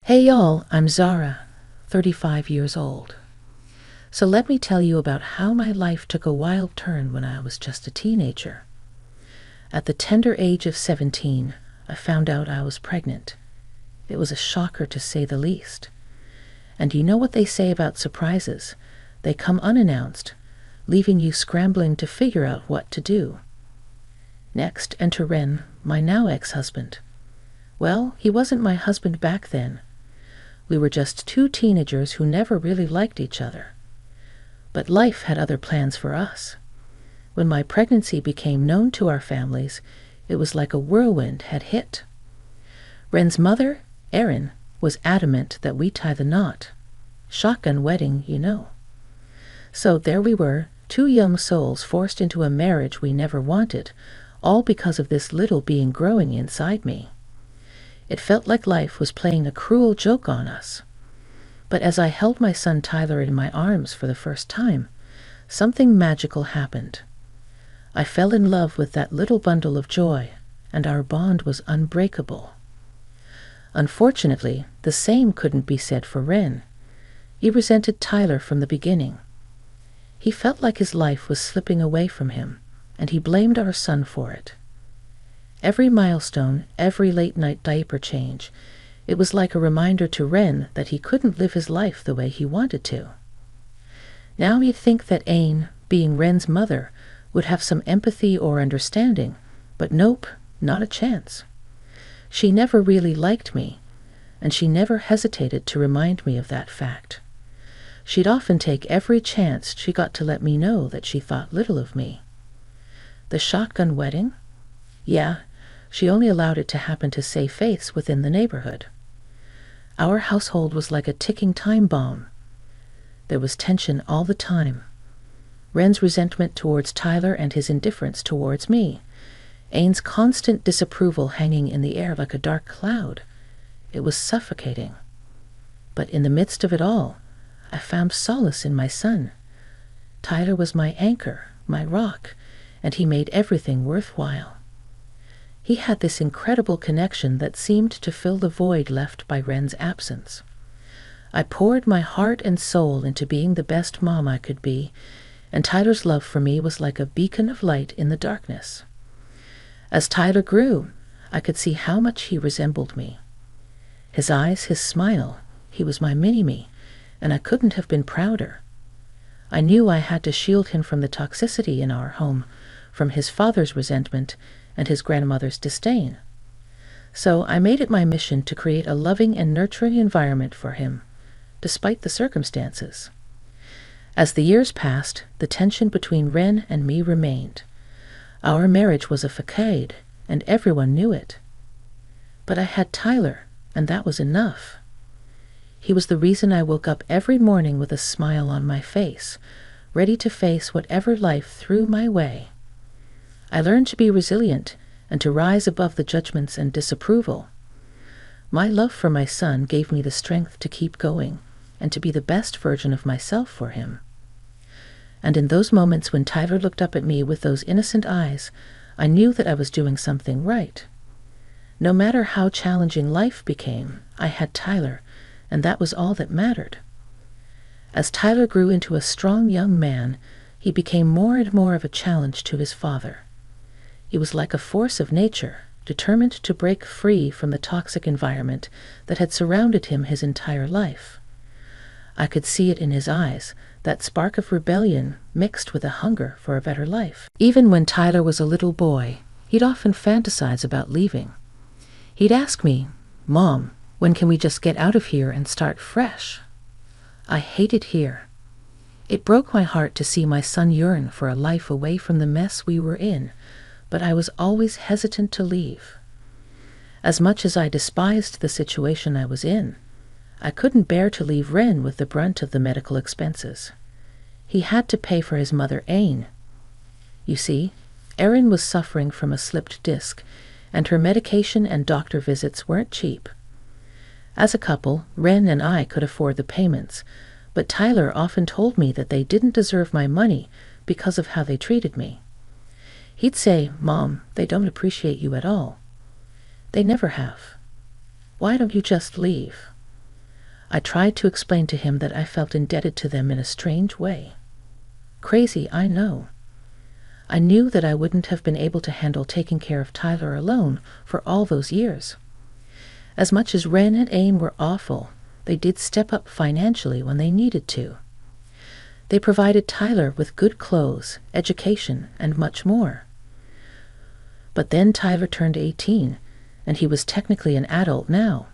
Hey y'all, I'm Zara, 35 years old. So let me tell you about how my life took a wild turn when I was just a teenager. At the tender age of 17, I found out I was pregnant. It was a shocker to say the least. And you know what they say about surprises? They come unannounced, leaving you scrambling to figure out what to do. Next, enter Ren, my now ex-husband. Well, he wasn't my husband back then. We were just two teenagers who never really liked each other. But life had other plans for us. When my pregnancy became known to our families, it was like a whirlwind had hit. Ren's mother, Erin, was adamant that we tie the knot. Shotgun wedding, you know. So there we were, two young souls forced into a marriage we never wanted, all because of this little being growing inside me. It felt like life was playing a cruel joke on us. But as I held my son Tyler in my arms for the first time, something magical happened. I fell in love with that little bundle of joy, and our bond was unbreakable. Unfortunately, the same couldn't be said for Ren. He resented Tyler from the beginning. He felt like his life was slipping away from him, and he blamed our son for it. Every milestone, every late-night diaper change, it was like a reminder to Ren that he couldn't live his life the way he wanted to. Now you'd think that Ain, being Ren's mother, would have some empathy or understanding, but nope, not a chance. She never really liked me, and she never hesitated to remind me of that fact. She'd often take every chance she got to let me know that she thought little of me. The shotgun wedding? Yeah, she only allowed it to happen to save face within the neighborhood. Our household was like a ticking time bomb. There was tension all the time. Ren's resentment towards Tyler and his indifference towards me. Ain's constant disapproval hanging in the air like a dark cloud. It was suffocating. But in the midst of it all, I found solace in my son. Tyler was my anchor, my rock, and he made everything worthwhile. He had this incredible connection that seemed to fill the void left by Ren's absence. I poured my heart and soul into being the best mom I could be, and Tyler's love for me was like a beacon of light in the darkness. As Tyler grew, I could see how much he resembled me. His eyes, his smile, he was my mini-me, and I couldn't have been prouder. I knew I had to shield him from the toxicity in our home, from his father's resentment and his grandmother's disdain. So I made it my mission to create a loving and nurturing environment for him, despite the circumstances. As the years passed, the tension between Ren and me remained. Our marriage was a facade, and everyone knew it. But I had Tyler, and that was enough. He was the reason I woke up every morning with a smile on my face, ready to face whatever life threw my way. I learned to be resilient and to rise above the judgments and disapproval. My love for my son gave me the strength to keep going and to be the best version of myself for him. And in those moments when Tyler looked up at me with those innocent eyes, I knew that I was doing something right. No matter how challenging life became, I had Tyler, and that was all that mattered. As Tyler grew into a strong young man, he became more and more of a challenge to his father. He was like a force of nature, determined to break free from the toxic environment that had surrounded him his entire life. I could see it in his eyes, that spark of rebellion mixed with a hunger for a better life. Even when Tyler was a little boy, he'd often fantasize about leaving. He'd ask me, "Mom, when can we just get out of here and start fresh?" I hated here. It broke my heart to see my son yearn for a life away from the mess we were in, but I was always hesitant to leave. As much as I despised the situation I was in, I couldn't bear to leave Ren with the brunt of the medical expenses. He had to pay for his mother, Ain. You see, Erin was suffering from a slipped disc, and her medication and doctor visits weren't cheap. As a couple, Ren and I could afford the payments, but Tyler often told me that they didn't deserve my money because of how they treated me. He'd say, "Mom, they don't appreciate you at all." They never have. Why don't you just leave? I tried to explain to him that I felt indebted to them in a strange way. Crazy, I know. I knew that I wouldn't have been able to handle taking care of Tyler alone for all those years. As much as Ren and Aim were awful, they did step up financially when they needed to. They provided Tyler with good clothes, education, and much more. But then Tyler turned 18, and he was technically an adult now.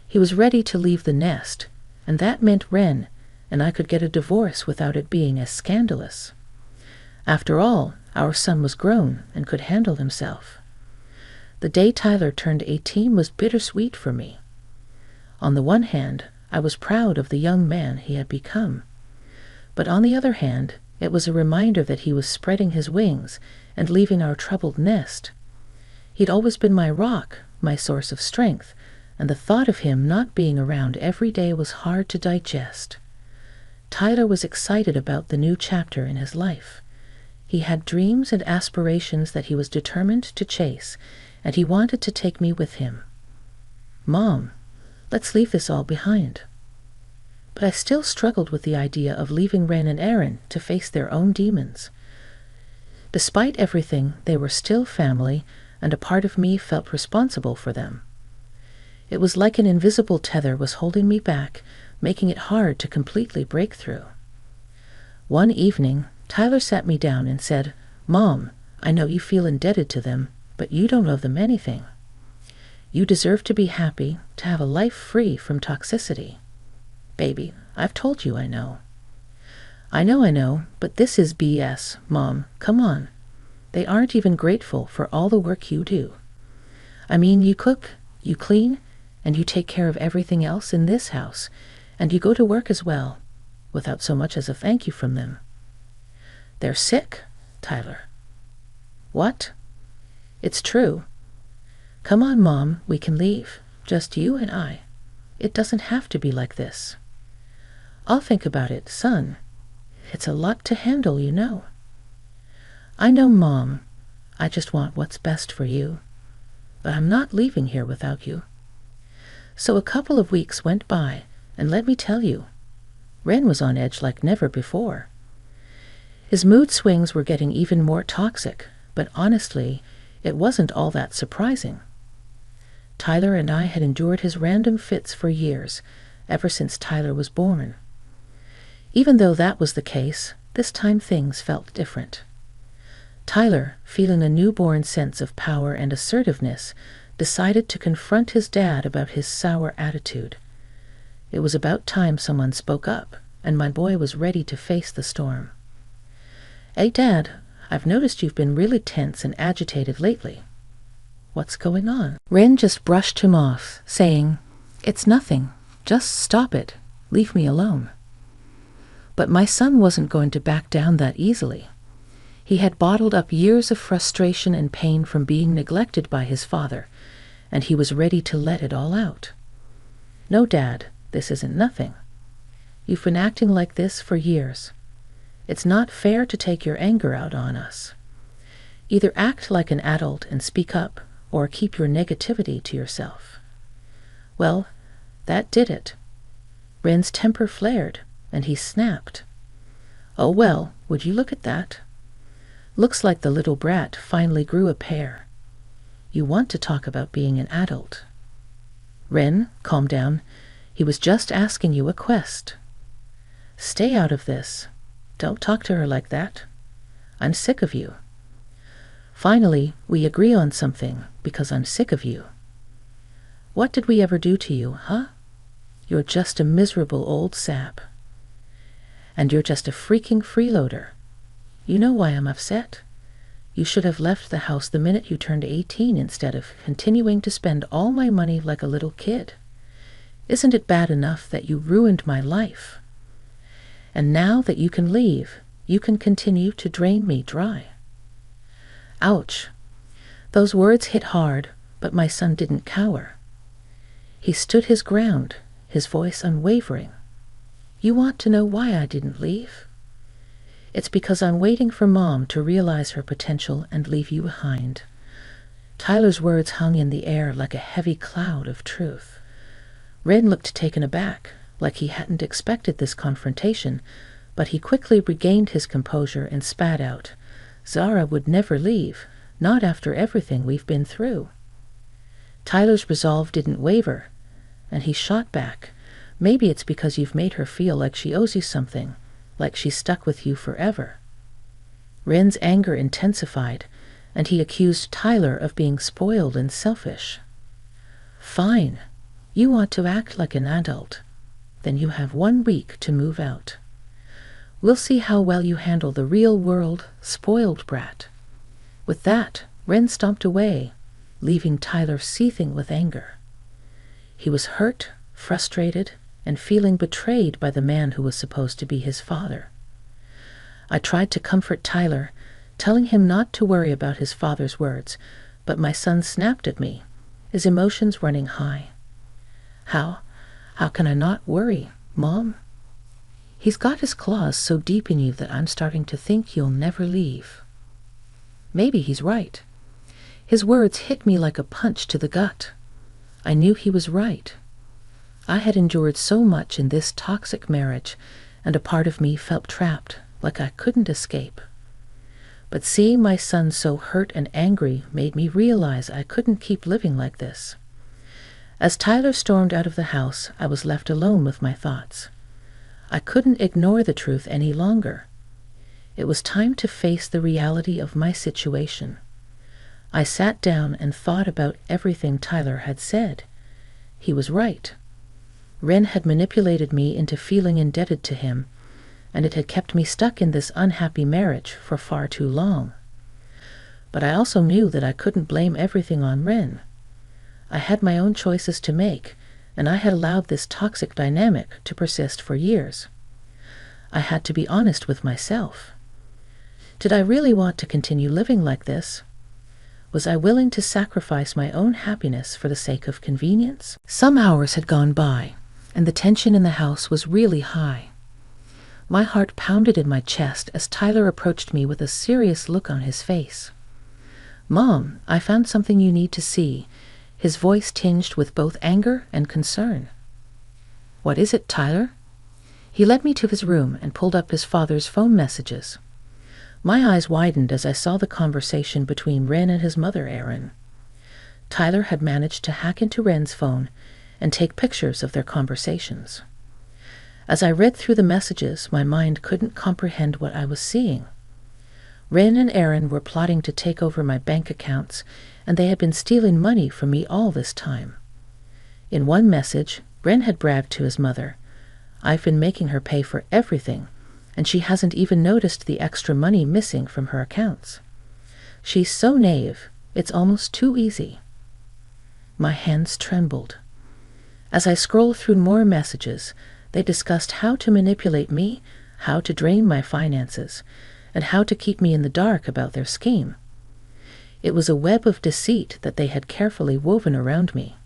He was ready to leave the nest, and that meant Ren, and I could get a divorce without it being as scandalous. After all, our son was grown and could handle himself. The day Tyler turned 18 was bittersweet for me. On the one hand, I was proud of the young man he had become. But on the other hand, it was a reminder that he was spreading his wings and leaving our troubled nest. He'd always been my rock, my source of strength, and the thought of him not being around every day was hard to digest. Tyler was excited about the new chapter in his life. He had dreams and aspirations that he was determined to chase, and he wanted to take me with him. Mom, let's leave this all behind. But I still struggled with the idea of leaving Ren and Aaron to face their own demons. Despite everything, they were still family, and a part of me felt responsible for them. It was like an invisible tether was holding me back, making it hard to completely break through. One evening, Tyler sat me down and said, "Mom, I know you feel indebted to them, but you don't owe them anything. You deserve to be happy, to have a life free from toxicity." Baby, I've told you I know. I know, but this is BS, Mom. Come on. They aren't even grateful for all the work you do. I mean, you cook, you clean, and you take care of everything else in this house, and you go to work as well, without so much as a thank you from them. They're sick, Tyler. What? It's true. Come on, Mom, we can leave. Just you and I. It doesn't have to be like this. I'll think about it, son. It's a lot to handle, you know. I know, Mom. I just want what's best for you. But I'm not leaving here without you. So a couple of weeks went by, and let me tell you, Ren was on edge like never before. His mood swings were getting even more toxic, but honestly, it wasn't all that surprising. Tyler and I had endured his random fits for years, ever since Tyler was born. Even though that was the case, this time things felt different. Tyler, feeling a newborn sense of power and assertiveness, decided to confront his dad about his sour attitude. It was about time someone spoke up, and my boy was ready to face the storm. "Hey, Dad, I've noticed you've been really tense and agitated lately. What's going on?" Ren just brushed him off, saying, "It's nothing. Just stop it. Leave me alone." But my son wasn't going to back down that easily. He had bottled up years of frustration and pain from being neglected by his father, and he was ready to let it all out. "No, Dad, this isn't nothing. You've been acting like this for years. It's not fair to take your anger out on us. Either act like an adult and speak up, or keep your negativity to yourself." Well, that did it. Ren's temper flared, and he snapped. Oh well, would you look at that? Looks like the little brat finally grew a pair. You want to talk about being an adult. Ren, calm down. He was just asking you a quest. Stay out of this. Don't talk to her like that. I'm sick of you. Finally, we agree on something, because I'm sick of you. What did we ever do to you, huh? You're just a miserable old sap. And you're just a freaking freeloader. You know why I'm upset? You should have left the house the minute you turned 18 instead of continuing to spend all my money like a little kid. Isn't it bad enough that you ruined my life? And now that you can leave, you can continue to drain me dry. Ouch. Those words hit hard, but my son didn't cower. He stood his ground, his voice unwavering. You want to know why I didn't leave? It's because I'm waiting for Mom to realize her potential and leave you behind. Tyler's words hung in the air like a heavy cloud of truth. Ren looked taken aback, like he hadn't expected this confrontation, but he quickly regained his composure and spat out, "Zara would never leave, not after everything we've been through." Tyler's resolve didn't waver, and he shot back, "Maybe it's because you've made her feel like she owes you something, like she's stuck with you forever." Ren's anger intensified, and he accused Tyler of being spoiled and selfish. "Fine. You want to act like an adult. Then you have 1 week to move out. We'll see how well you handle the real world, spoiled brat." With that, Ren stomped away, leaving Tyler seething with anger. He was hurt, frustrated, and feeling betrayed by the man who was supposed to be his father. I tried to comfort Tyler, telling him not to worry about his father's words, but my son snapped at me, his emotions running high. How can I not worry, Mom? He's got his claws so deep in you that I'm starting to think you'll never leave." Maybe he's right. His words hit me like a punch to the gut. I knew he was right. I had endured so much in this toxic marriage, and a part of me felt trapped, like I couldn't escape. But seeing my son so hurt and angry made me realize I couldn't keep living like this. As Tyler stormed out of the house, I was left alone with my thoughts. I couldn't ignore the truth any longer. It was time to face the reality of my situation. I sat down and thought about everything Tyler had said. He was right. Ren had manipulated me into feeling indebted to him, and it had kept me stuck in this unhappy marriage for far too long. But I also knew that I couldn't blame everything on Ren. I had my own choices to make, and I had allowed this toxic dynamic to persist for years. I had to be honest with myself. Did I really want to continue living like this? Was I willing to sacrifice my own happiness for the sake of convenience? Some hours had gone by, and the tension in the house was really high. My heart pounded in my chest as Tyler approached me with a serious look on his face. "Mom, I found something you need to see," his voice tinged with both anger and concern. "What is it, Tyler?" He led me to his room and pulled up his father's phone messages. My eyes widened as I saw the conversation between Ren and his mother, Erin. Tyler had managed to hack into Ren's phone and take pictures of their conversations. As I read through the messages, my mind couldn't comprehend what I was seeing. Ren and Erin were plotting to take over my bank accounts, and they had been stealing money from me all this time. In one message, Ren had bragged to his mother, "I've been making her pay for everything, and she hasn't even noticed the extra money missing from her accounts. She's so naive, it's almost too easy." My hands trembled. As I scrolled through more messages, they discussed how to manipulate me, how to drain my finances, and how to keep me in the dark about their scheme. It was a web of deceit that they had carefully woven around me.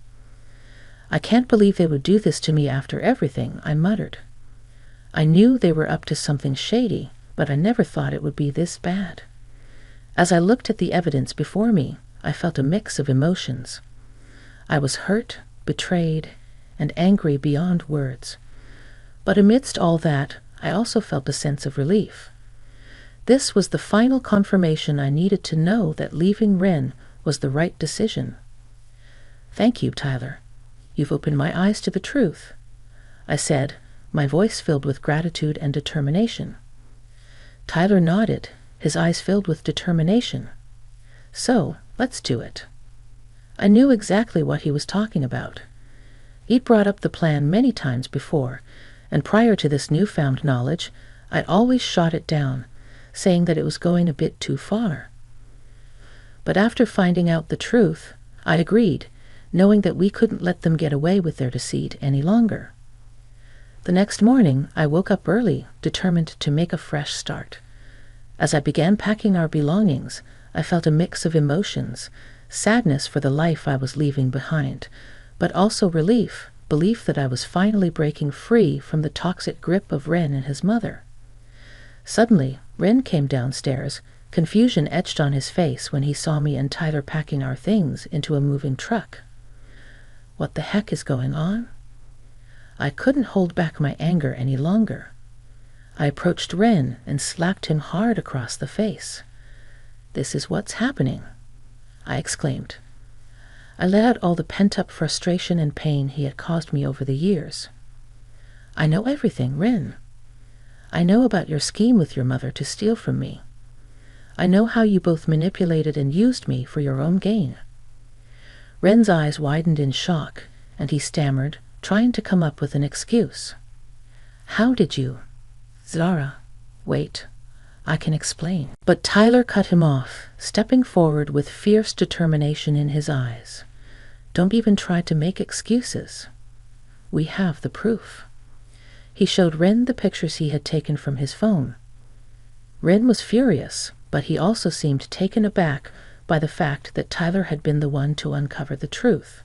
"I can't believe they would do this to me after everything," I muttered. I knew they were up to something shady, but I never thought it would be this bad. As I looked at the evidence before me, I felt a mix of emotions. I was hurt, betrayed, and angry beyond words. But amidst all that, I also felt a sense of relief. This was the final confirmation I needed to know that leaving Ren was the right decision. "Thank you, Tyler. You've opened my eyes to the truth," I said, my voice filled with gratitude and determination. Tyler nodded, his eyes filled with determination. "So, let's do it." I knew exactly what he was talking about. He'd brought up the plan many times before, and prior to this newfound knowledge, I'd always shot it down, saying that it was going a bit too far. But after finding out the truth, I agreed, knowing that we couldn't let them get away with their deceit any longer. The next morning, I woke up early, determined to make a fresh start. As I began packing our belongings, I felt a mix of emotions, sadness for the life I was leaving behind, but also relief, belief that I was finally breaking free from the toxic grip of Ren and his mother. Suddenly, Ren came downstairs, confusion etched on his face when he saw me and Tyler packing our things into a moving truck. "What the heck is going on?" I couldn't hold back my anger any longer. I approached Ren and slapped him hard across the face. "This is what's happening," I exclaimed. I let out all the pent-up frustration and pain he had caused me over the years. "I know everything, Ren. I know about your scheme with your mother to steal from me. I know how you both manipulated and used me for your own gain." Ren's eyes widened in shock, and he stammered, trying to come up with an excuse. "How did you?" "Zara, wait. I can explain." But Tyler cut him off, stepping forward with fierce determination in his eyes. "Don't even try to make excuses. We have the proof." He showed Ren the pictures he had taken from his phone. Ren was furious, but he also seemed taken aback by the fact that Tyler had been the one to uncover the truth.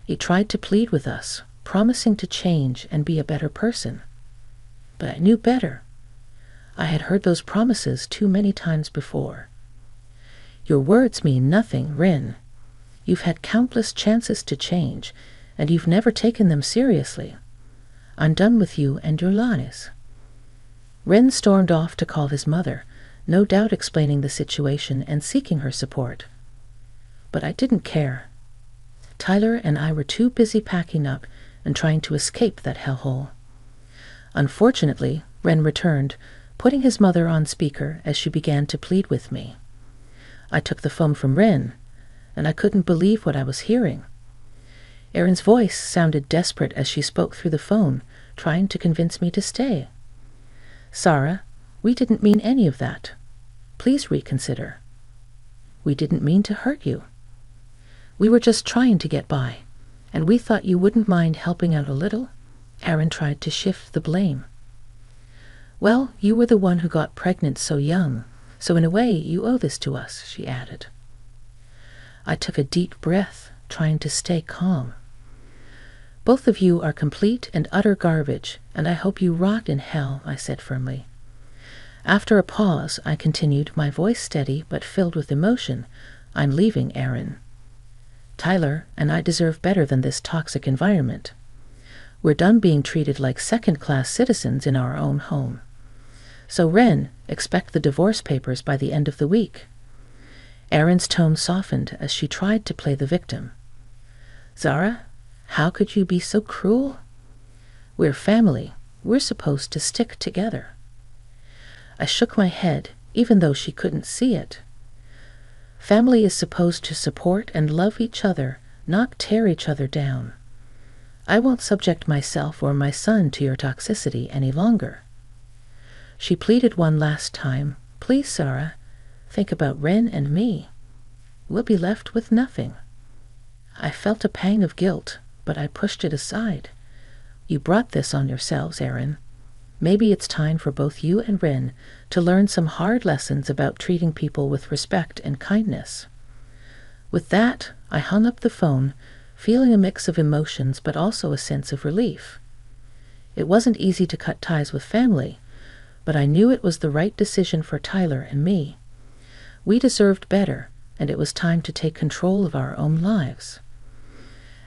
He tried to plead with us, promising to change and be a better person. But I knew better. I had heard those promises too many times before. "Your words mean nothing, Ren. You've had countless chances to change, and you've never taken them seriously. I'm done with you and your lies." Ren stormed off to call his mother, no doubt explaining the situation and seeking her support. But I didn't care. Tyler and I were too busy packing up and trying to escape that hellhole. Unfortunately, Ren returned, putting his mother on speaker as she began to plead with me. I took the phone from Ren, and I couldn't believe what I was hearing. Erin's voice sounded desperate as she spoke through the phone, trying to convince me to stay. "Sarah, we didn't mean any of that. Please reconsider. We didn't mean to hurt you. We were just trying to get by, and we thought you wouldn't mind helping out a little." Erin tried to shift the blame. "Well, you were the one who got pregnant so young, so in a way you owe this to us," she added. I took a deep breath, trying to stay calm. "Both of you are complete and utter garbage, and I hope you rot in hell," I said firmly. After a pause, I continued, my voice steady but filled with emotion. "I'm leaving, Erin. Tyler and I deserve better than this toxic environment. We're done being treated like second-class citizens in our own home. So, Ren, expect the divorce papers by the end of the week." Erin's tone softened as she tried to play the victim. "Zara, how could you be so cruel? We're family. We're supposed to stick together." I shook my head, even though she couldn't see it. Family is supposed to support and love each other, not tear each other down. I won't subject myself or my son to your toxicity any longer. She pleaded one last time. "Please, Sarah, think about Ren and me. We'll be left with nothing." I felt a pang of guilt, but I pushed it aside. "You brought this on yourselves, Erin. Maybe it's time for both you and Ren to learn some hard lessons about treating people with respect and kindness." With that, I hung up the phone, feeling a mix of emotions but also a sense of relief. It wasn't easy to cut ties with family, but I knew it was the right decision for Tyler and me. We deserved better, and it was time to take control of our own lives.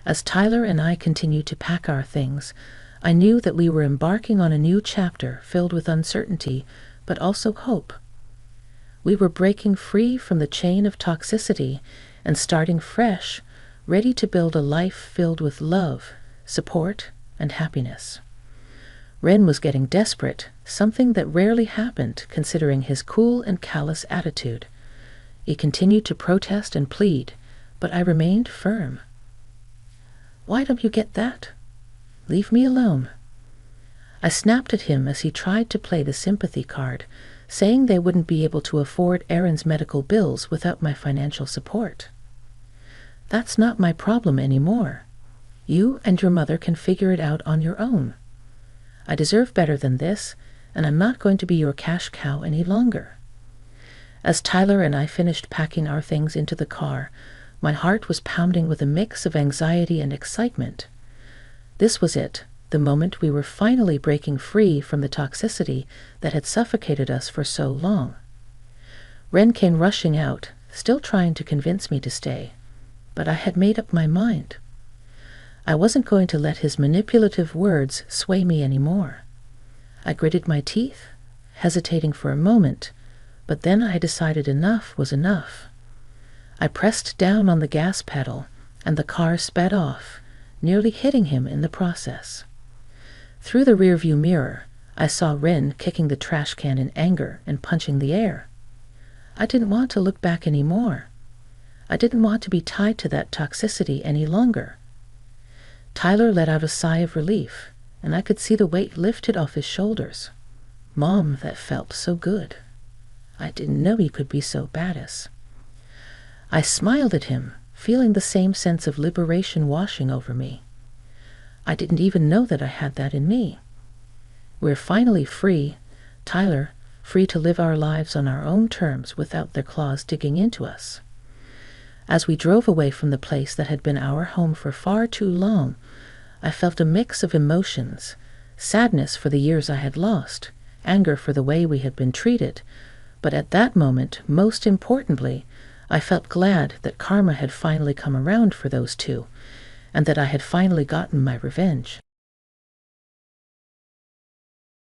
As Tyler and I continued to pack our things, I knew that we were embarking on a new chapter filled with uncertainty, but also hope. We were breaking free from the chain of toxicity and starting fresh, ready to build a life filled with love, support, and happiness. Ren was getting desperate, something that rarely happened considering his cool and callous attitude. He continued to protest and plead, but I remained firm. "Why don't you get that? Leave me alone." I snapped at him as he tried to play the sympathy card, saying they wouldn't be able to afford Erin's medical bills without my financial support. "That's not my problem anymore. You and your mother can figure it out on your own. I deserve better than this, and I'm not going to be your cash cow any longer." As Tyler and I finished packing our things into the car, my heart was pounding with a mix of anxiety and excitement. This was it, the moment we were finally breaking free from the toxicity that had suffocated us for so long. Ren came rushing out, still trying to convince me to stay, but I had made up my mind. I wasn't going to let his manipulative words sway me anymore. I gritted my teeth, hesitating for a moment, but then I decided enough was enough. I pressed down on the gas pedal, and the car sped off, nearly hitting him in the process. Through the rearview mirror, I saw Ren kicking the trash can in anger and punching the air. I didn't want to look back anymore. I didn't want to be tied to that toxicity any longer. Tyler let out a sigh of relief, and I could see the weight lifted off his shoulders. Mom, that felt so good. I didn't know he could be so badass. I smiled at him, feeling the same sense of liberation washing over me. I didn't even know that I had that in me. We're finally free, Tyler, free to live our lives on our own terms without their claws digging into us. As we drove away from the place that had been our home for far too long, I felt a mix of emotions, sadness for the years I had lost, anger for the way we had been treated, but at that moment, most importantly, I felt glad that karma had finally come around for those two, and that I had finally gotten my revenge.